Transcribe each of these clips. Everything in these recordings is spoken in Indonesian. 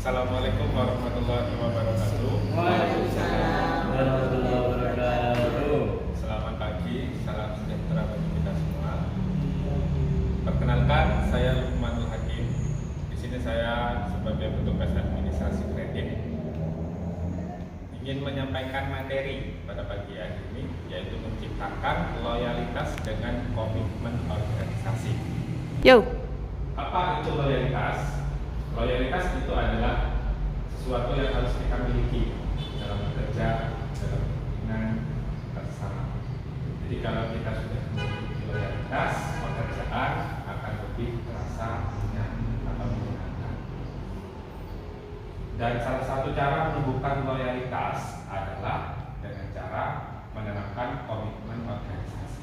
Assalamualaikum warahmatullahi wabarakatuh. Waalaikumsalam warahmatullahi wabarakatuh. Selamat pagi, salam sejahtera bagi kita semua. Perkenalkan, saya Lukmanul Hakim. Di sini saya sebagai petugas administrasi kredit ingin menyampaikan materi pada pagi hari ini, yaitu menciptakan loyalitas dengan komitmen organisasi. Yo. Apa itu loyalitas? Loyalitas itu adalah sesuatu yang harus kita miliki dalam bekerja, dalam hubungan bersama. Jadi kalau kita sudah memiliki loyalitas, pekerjaan akan lebih terasa ringan atau menyenangkan. Dan salah satu cara menumbuhkan loyalitas adalah dengan cara menerapkan komitmen organisasi.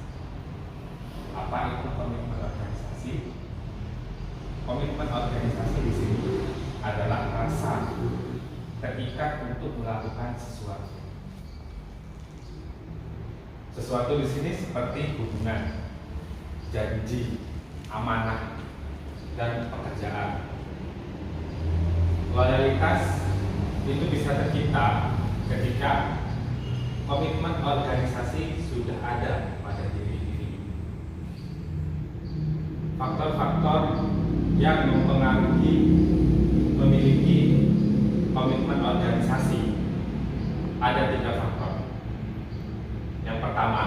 Apa itu komitmen organisasi? Komitmen organisasi di sini adalah rasa terikat untuk melakukan sesuatu. Sesuatu di sini seperti hubungan, janji, amanah, dan pekerjaan. Loyalitas itu bisa tercipta ketika komitmen organisasi sudah ada pada diri individu. Faktor-faktor yang mempengaruhi memiliki komitmen organisasi ada 3 faktor. Yang pertama,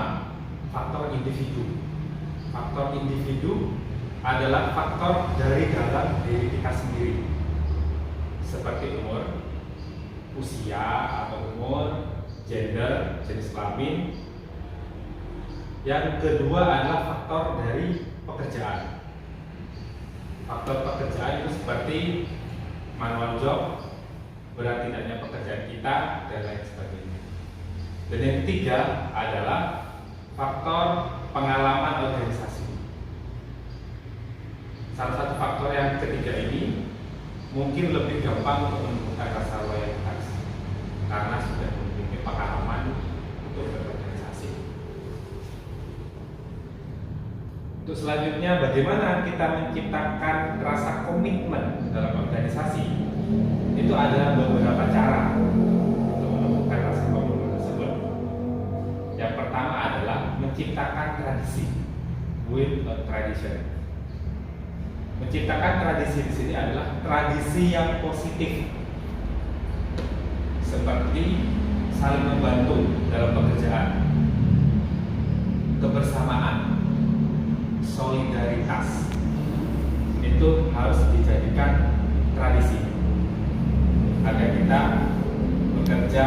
faktor individu. Faktor individu adalah faktor dari dalam diri kita sendiri, seperti umur, usia atau umur, gender, jenis kelamin. Yang kedua adalah faktor dari pekerjaan. Faktor pekerjaan itu seperti manual job, berat tidaknya pekerjaan kita, dan lain sebagainya. Dan yang ketiga adalah faktor pengalaman organisasi. Salah satu faktor yang ketiga ini mungkin lebih gampang untuk menumbuhkan rasa loyalitas karena sudah memiliki pengalaman untuk berorganisasi. Untuk selanjutnya, bagaimana kita menciptakan rasa komitmen dalam organisasi? Itu adalah beberapa cara untuk menumbuhkan rasa komitmen tersebut. Yang pertama adalah menciptakan tradisi, build a tradition. Menciptakan tradisi di sini adalah tradisi yang positif, seperti saling membantu dalam pekerjaan, kebersamaan, solidaritas. Itu harus dijadikan tradisi agar kita bekerja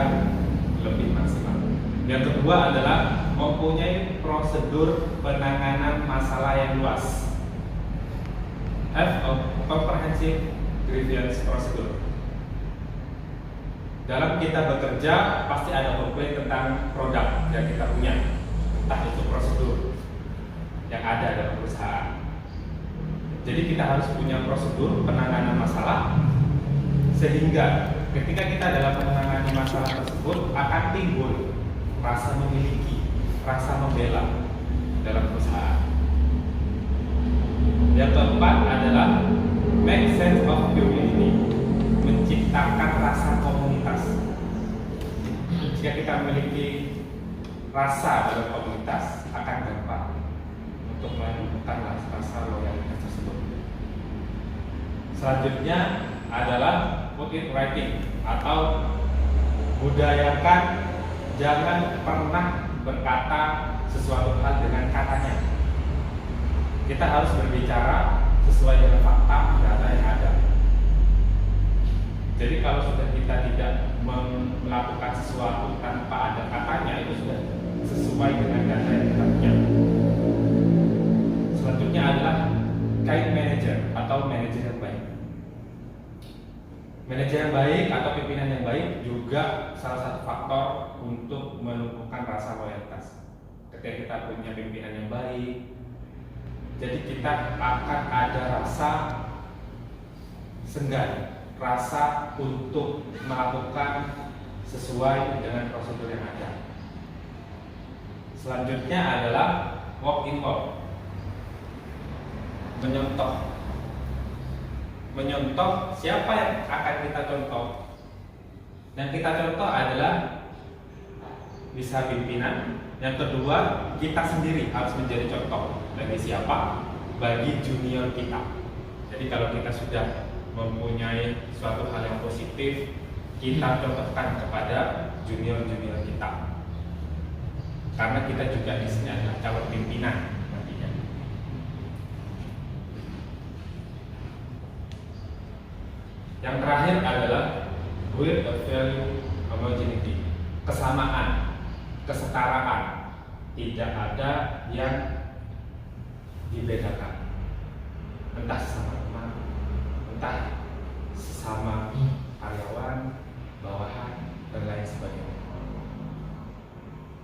lebih maksimal. Yang kedua adalah mempunyai prosedur penanganan masalah yang luas. Have a comprehensive grievance procedure. Dalam kita bekerja pasti ada komplain tentang produk yang kita punya, entah itu prosedur yang ada dalam perusahaan. Jadi kita harus punya prosedur penanganan masalah, sehingga ketika kita dalam menangani masalah tersebut akan timbul rasa memiliki, rasa membela dalam perusahaan. Yang keempat adalah make sense of community, menciptakan rasa komunitas. Jika kita memiliki rasa dalam komunitas, akan gampang untuk menumbuhkan rasa loyalitas tersebut. Selanjutnya adalah put in writing, atau budayakan jangan pernah berkata sesuatu hal dengan katanya. Kita harus berbicara sesuai dengan fakta data yang ada. Jadi kalau sudah kita tidak melakukan sesuatu tanpa ada katanya, itu sudah sesuai dengan data yang kita punya. Selanjutnya adalah kind manager atau manajer yang baik. Manajer yang baik atau pimpinan yang baik juga salah satu faktor untuk menumbuhkan rasa loyalitas. Ketika kita punya pimpinan yang baik, jadi kita akan ada rasa segan, rasa untuk melakukan sesuai dengan prosedur yang ada. Selanjutnya adalah walk in walk, menyontoh. menyontoh siapa yang akan kita contoh. Yang kita contoh adalah bisa pimpinan. Yang kedua, kita sendiri harus menjadi contoh. Bagi siapa? Bagi junior kita. Jadi kalau kita sudah mempunyai suatu hal yang positif, kita contohkan kepada junior-junior kita. Karena kita juga di sini adalah calon pimpinan nantinya. Yang terakhir adalah build a value homogeneity, kesamaan, kesetaraan, tidak ada yang dibedakan, entah sesama teman, entah sesama karyawan, bawahan, dan lain sebagainya.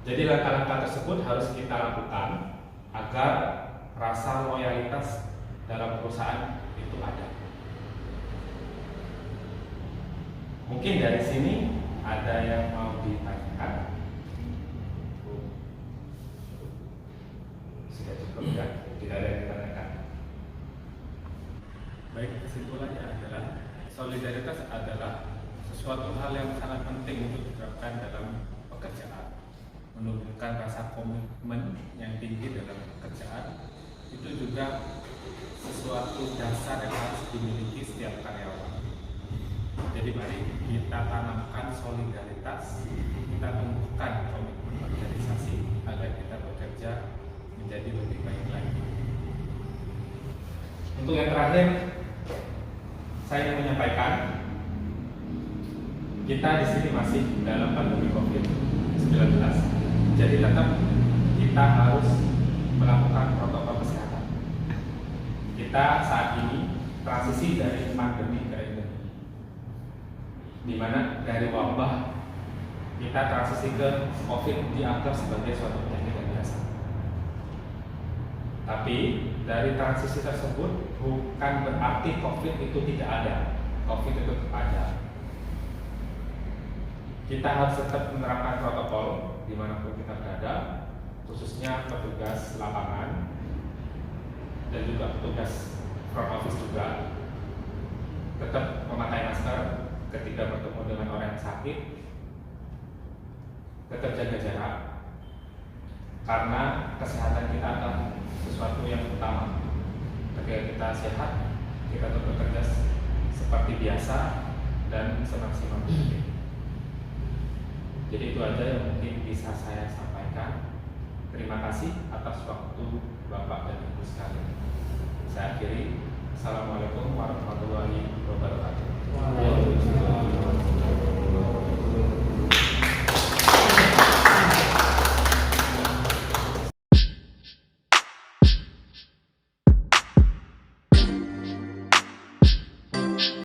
Jadi langkah-langkah tersebut harus kita lakukan agar rasa loyalitas dalam perusahaan itu ada. Mungkin dari sini ada yang mau ditanyakan. Sudah cukup ya? Tidak ada yang ditanyakan. Baik, kesimpulannya adalah solidaritas adalah sesuatu hal yang sangat penting untuk diterapkan dalam pekerjaan. Menunjukkan rasa komitmen yang tinggi dalam pekerjaan itu juga sesuatu dasar yang harus dimiliki setiap karyawan. Jadi mari kita tanamkan solidaritas, kita tumbuhkan komitmen organisasi agar kita bekerja menjadi lebih baik lagi. Untuk yang terakhir, saya ingin menyampaikan kita di sini masih dalam pandemi COVID-19. Jadi tetap kita harus melakukan protokol kesehatan. Kita saat ini transisi dari pandemi ke endemi, di mana dari wabah kita transisi ke COVID dianggap sebagai suatu penyakit yang biasa. Tapi dari transisi tersebut bukan berarti COVID itu tidak ada. COVID itu tetap ada. Kita harus tetap menerapkan protokol dimanapun kita berada, khususnya petugas lapangan dan juga petugas front office juga. Tetap memakai masker ketika bertemu dengan orang yang sakit, tetap jaga jarak, karena kesehatan kita adalah sesuatu yang utama. Ketika kita sehat, kita tetap bekerja seperti biasa dan semaksimal mungkin. Jadi itu aja yang mungkin bisa saya sampaikan. Terima kasih atas waktu Bapak dan Ibu sekalian. Saya akhiri. Assalamualaikum